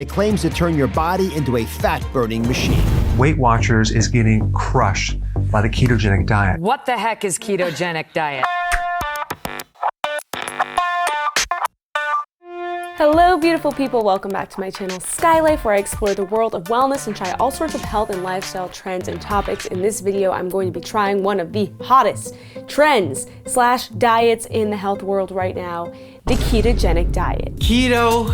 It claims to turn your body into a fat-burning machine. Weight Watchers is getting crushed by the ketogenic diet. What the heck is ketogenic diet? Hello beautiful people, welcome back to my channel Skylife, where I explore the world of wellness and try all sorts of health and lifestyle trends and topics. In this video, I'm going to be trying one of the hottest trends / diets in the health world right now, the ketogenic diet. Keto.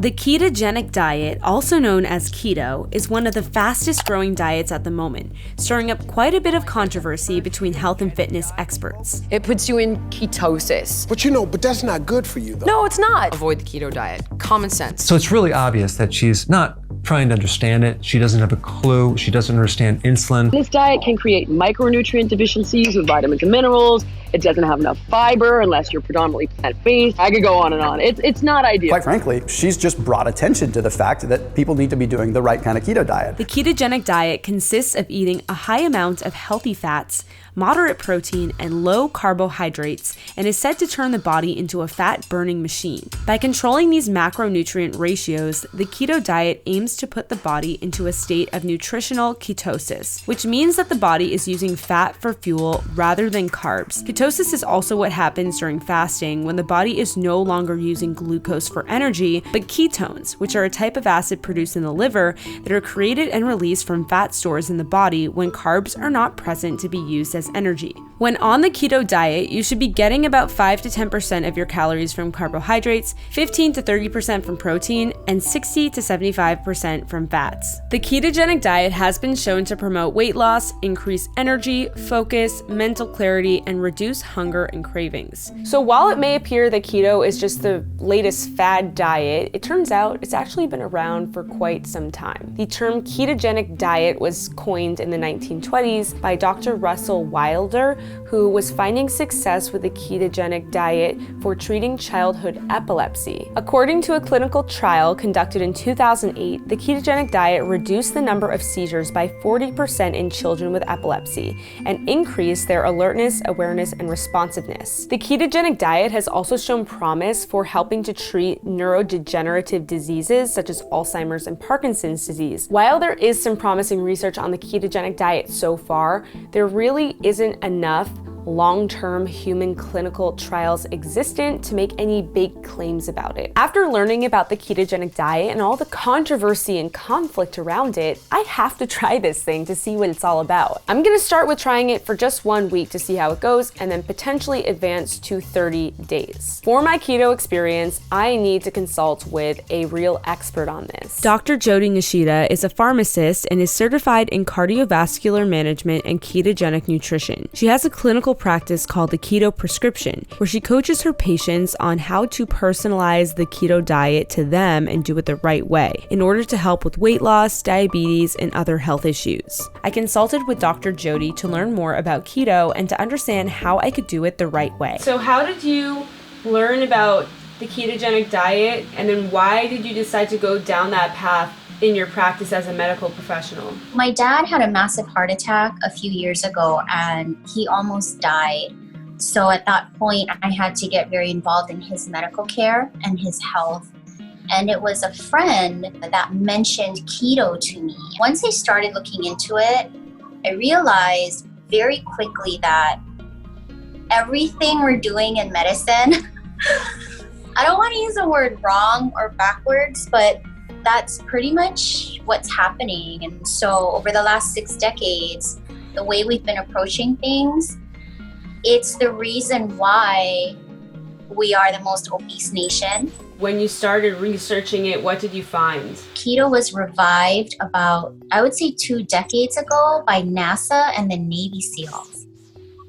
The ketogenic diet, also known as keto, is one of the fastest growing diets at the moment, stirring up quite a bit of controversy between health and fitness experts. It puts you in ketosis. But that's not good for you though. No, it's not. Avoid the keto diet. Common sense. So it's really obvious that she's not trying to understand it. She doesn't have a clue. She doesn't understand insulin. This diet can create micronutrient deficiencies with vitamins and minerals. It doesn't have enough fiber unless you're predominantly plant-based. I could go on and on. It's not ideal. Quite frankly, she's just brought attention to the fact that people need to be doing the right kind of keto diet. The ketogenic diet consists of eating a high amount of healthy fats, moderate protein, and low carbohydrates, and is said to turn the body into a fat-burning machine. By controlling these macronutrient ratios, the keto diet aims to put the body into a state of nutritional ketosis, which means that the body is using fat for fuel rather than carbs. Ketosis is also what happens during fasting when the body is no longer using glucose for energy, but ketones, which are a type of acid produced in the liver that are created and released from fat stores in the body when carbs are not present to be used as energy. When on the keto diet, you should be getting about 5 to 10% of your calories from carbohydrates, 15 to 30% from protein, and 60 to 75% from fats. The ketogenic diet has been shown to promote weight loss, increase energy, focus, mental clarity, and reduce hunger and cravings. So while it may appear that keto is just the latest fad diet, it turns out it's actually been around for quite some time. The term ketogenic diet was coined in the 1920s by Dr. Russell Wilder, who was finding success with the ketogenic diet for treating childhood epilepsy. According to a clinical trial conducted in 2008, the ketogenic diet reduced the number of seizures by 40% in children with epilepsy and increased their alertness, awareness, and responsiveness. The ketogenic diet has also shown promise for helping to treat neurodegenerative diseases such as Alzheimer's and Parkinson's disease. While there is some promising research on the ketogenic diet so far, there really isn't enough long-term human clinical trials existent to make any big claims about it. After learning about the ketogenic diet and all the controversy and conflict around it, I have to try this thing to see what it's all about. I'm gonna start with trying it for just 1 week to see how it goes, and then potentially advance to 30 days. For my keto experience, I need to consult with a real expert on this. Dr. Jody Nishida is a pharmacist and is certified in cardiovascular management and ketogenic nutrition. She has a clinical practice called the Keto Prescription, where she coaches her patients on how to personalize the keto diet to them and do it the right way in order to help with weight loss, diabetes, and other health issues. I consulted with Dr. Jody to learn more about keto and to understand how I could do it the right way. So how did you learn about the ketogenic diet, and then why did you decide to go down that path in your practice as a medical professional? My dad had a massive heart attack a few years ago and he almost died. So at that point, I had to get very involved in his medical care and his health. And it was a friend that mentioned keto to me. Once I started looking into it, I realized very quickly that everything we're doing in medicine, I don't want to use the word wrong or backwards, but that's pretty much what's happening. And so over the last 6 decades, the way we've been approaching things, it's the reason why we are the most obese nation. When you started researching it, what did you find? Keto was revived about, I would say 2 decades ago by NASA and the Navy SEALs.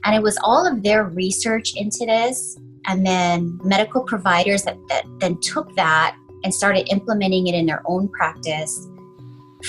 And it was all of their research into this, and then medical providers that then took that and started implementing it in their own practice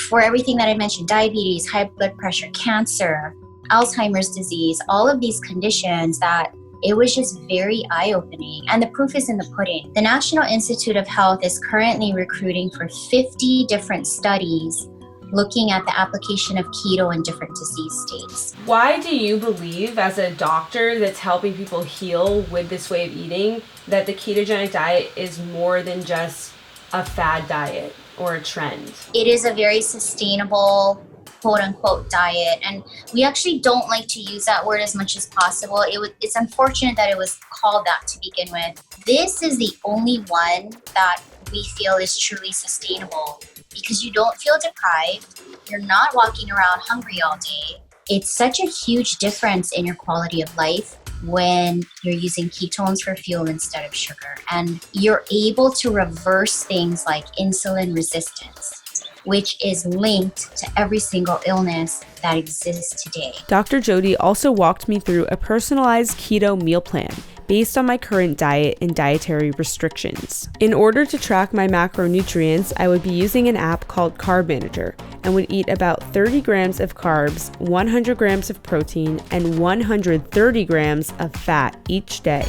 for everything that I mentioned: diabetes, high blood pressure, cancer, Alzheimer's disease, all of these conditions that it was just very eye-opening. And the proof is in the pudding. The National Institute of Health is currently recruiting for 50 different studies looking at the application of keto in different disease states. Why do you believe, as a doctor that's helping people heal with this way of eating, that the ketogenic diet is more than just a fad diet or a trend? It is a very sustainable, quote unquote, diet. And we actually don't like to use that word as much as possible. It's unfortunate that it was called that to begin with. This is the only one that we feel is truly sustainable because you don't feel deprived. You're not walking around hungry all day. It's such a huge difference in your quality of life when you're using ketones for fuel instead of sugar. And you're able to reverse things like insulin resistance, which is linked to every single illness that exists today. Dr. Jody also walked me through a personalized keto meal plan based on my current diet and dietary restrictions. In order to track my macronutrients, I would be using an app called Carb Manager and would eat about 30 grams of carbs, 100 grams of protein, and 130 grams of fat each day.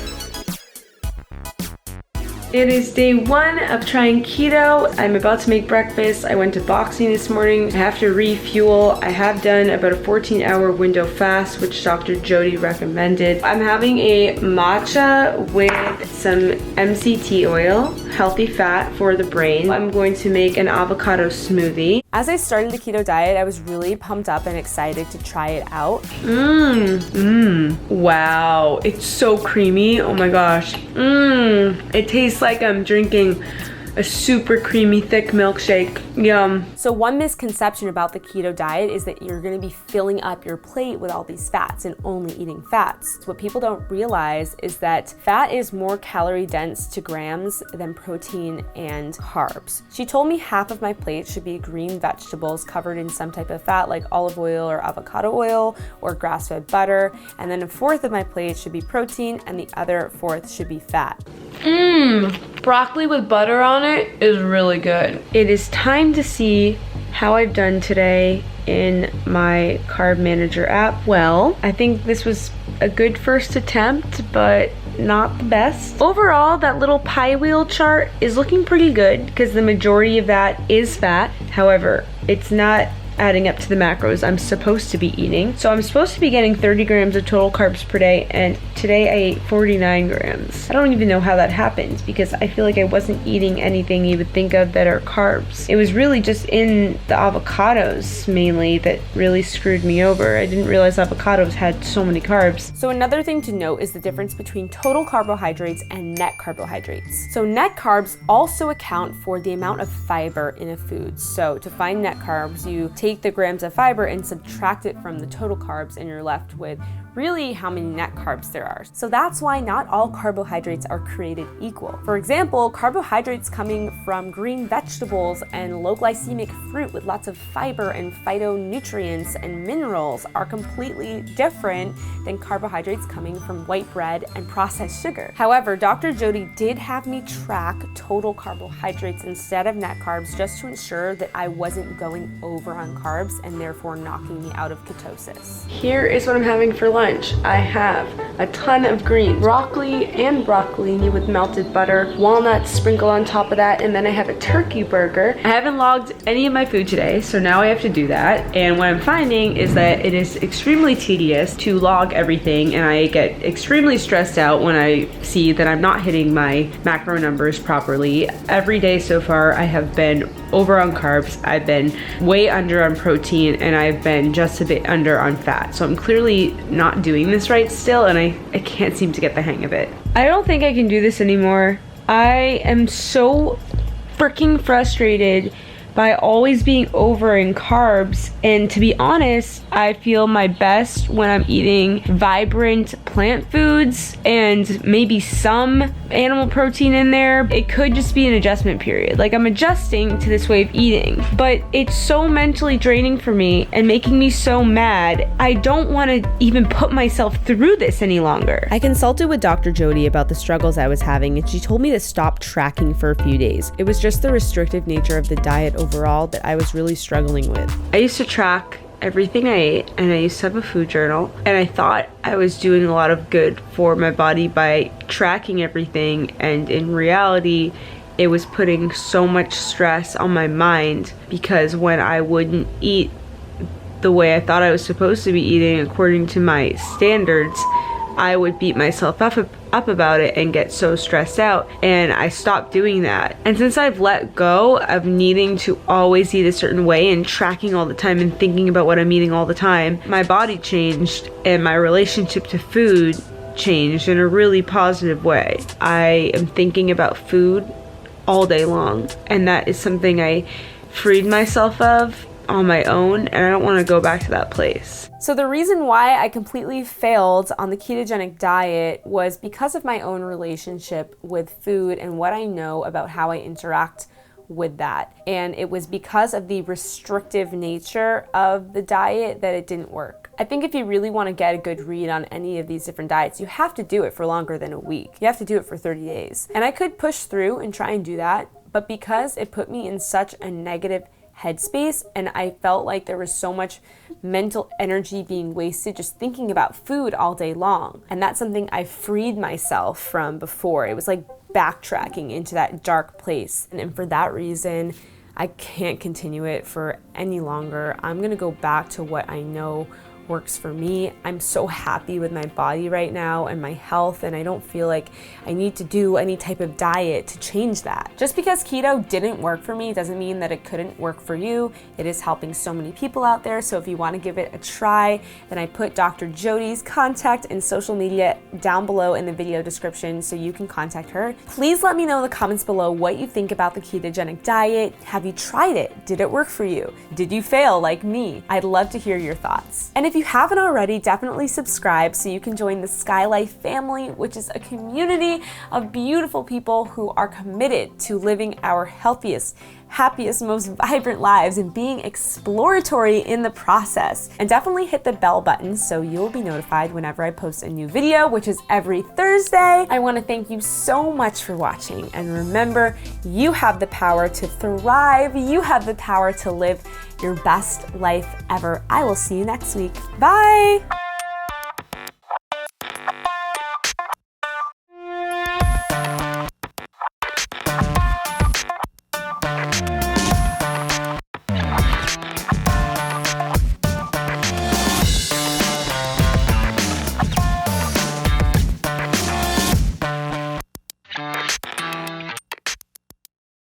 It is day 1 of trying keto. I'm about to make breakfast. I went to boxing this morning. I have to refuel. I have done about a 14-hour window fast, which Dr. Jody recommended. I'm having a matcha with some MCT oil, healthy fat for the brain. I'm going to make an avocado smoothie. As I started the keto diet, I was really pumped up and excited to try it out. Wow, it's so creamy. Oh my gosh. It tastes like I'm drinking a super creamy, thick milkshake. Yum. So one misconception about the keto diet is that you're gonna be filling up your plate with all these fats and only eating fats. What people don't realize is that fat is more calorie dense to grams than protein and carbs. She told me half of my plate should be green vegetables covered in some type of fat like olive oil or avocado oil or grass-fed butter, and then a fourth of my plate should be protein and the other fourth should be fat. Broccoli with butter on it is really good. It is time to see how I've done today in my Carb Manager app. Well, I think this was a good first attempt, but not the best. Overall, that little pie wheel chart is looking pretty good because the majority of that is fat. However, it's not adding up to the macros I'm supposed to be eating. So I'm supposed to be getting 30 grams of total carbs per day, and today I ate 49 grams. I don't even know how that happened because I feel like I wasn't eating anything you would think of that are carbs. It was really just in the avocados mainly that really screwed me over. I didn't realize avocados had so many carbs. So another thing to note is the difference between total carbohydrates and net carbohydrates. So net carbs also account for the amount of fiber in a food. So to find net carbs, you take the grams of fiber and subtract it from the total carbs, and you're left with really how many net carbs there are. So that's why not all carbohydrates are created equal. For example, carbohydrates coming from green vegetables and low glycemic fruit with lots of fiber and phytonutrients and minerals are completely different than carbohydrates coming from white bread and processed sugar. However, Dr. Jody did have me track total carbohydrates instead of net carbs just to ensure that I wasn't going over on carbs and therefore knocking me out of ketosis. Here is what I'm having for lunch. I have a ton of greens, broccoli and broccolini with melted butter, walnuts sprinkled on top of that, and then I have a turkey burger. I haven't logged any of my food today, so now I have to do that. And what I'm finding is that it is extremely tedious to log everything, and I get extremely stressed out when I see that I'm not hitting my macro numbers properly. Every day so far, I have been over on carbs, I've been way under on protein, and I've been just a bit under on fat. So I'm clearly not doing this right still, and I can't seem to get the hang of it. I don't think I can do this anymore. I am so freaking frustrated by always being over in carbs, and to be honest, I feel my best when I'm eating vibrant plant foods and maybe some animal protein in there. It could just be an adjustment period. Like, I'm adjusting to this way of eating, but it's so mentally draining for me and making me so mad. I don't want to even put myself through this any longer. I consulted with Dr. Jody about the struggles I was having, and she told me to stop tracking for a few days. It was just the restrictive nature of the diet overall that I was really struggling with. I used to track everything I ate, and I used to have a food journal, and I thought I was doing a lot of good for my body by tracking everything, and in reality it was putting so much stress on my mind because when I wouldn't eat the way I thought I was supposed to be eating according to my standards, I would beat myself up up about it and get so stressed out, and I stopped doing that. And since I've let go of needing to always eat a certain way and tracking all the time and thinking about what I'm eating all the time, my body changed and my relationship to food changed in a really positive way. I am thinking about food all day long, and that is something I freed myself of on my own, and I don't want to go back to that place. So the reason why I completely failed on the ketogenic diet was because of my own relationship with food and what I know about how I interact with that. And it was because of the restrictive nature of the diet that it didn't work. I think if you really want to get a good read on any of these different diets, you have to do it for longer than a week. You have to do it for 30 days. And I could push through and try and do that, but because it put me in such a negative headspace and I felt like there was so much mental energy being wasted just thinking about food all day long. And that's something I freed myself from before. It was like backtracking into that dark place. And for that reason, I can't continue it for any longer. I'm gonna go back to what I know works for me. I'm so happy with my body right now and my health, and I don't feel like I need to do any type of diet to change that. Just because keto didn't work for me doesn't mean that it couldn't work for you. It is helping so many people out there, so if you want to give it a try, then I put Dr. Jody's contact and social media down below in the video description so you can contact her. Please let me know in the comments below what you think about the ketogenic diet. Have you tried it? Did it work for you? Did you fail like me? I'd love to hear your thoughts. And if you haven't already, definitely subscribe so you can join the Skylife family, which is a community of beautiful people who are committed to living our healthiest, happiest, most vibrant lives and being exploratory in the process. And definitely hit the bell button so you'll be notified whenever I post a new video, which is every Thursday. I want to thank you so much for watching, and remember, you have the power to thrive. You have the power to live your best life ever. I will see you next week. Bye.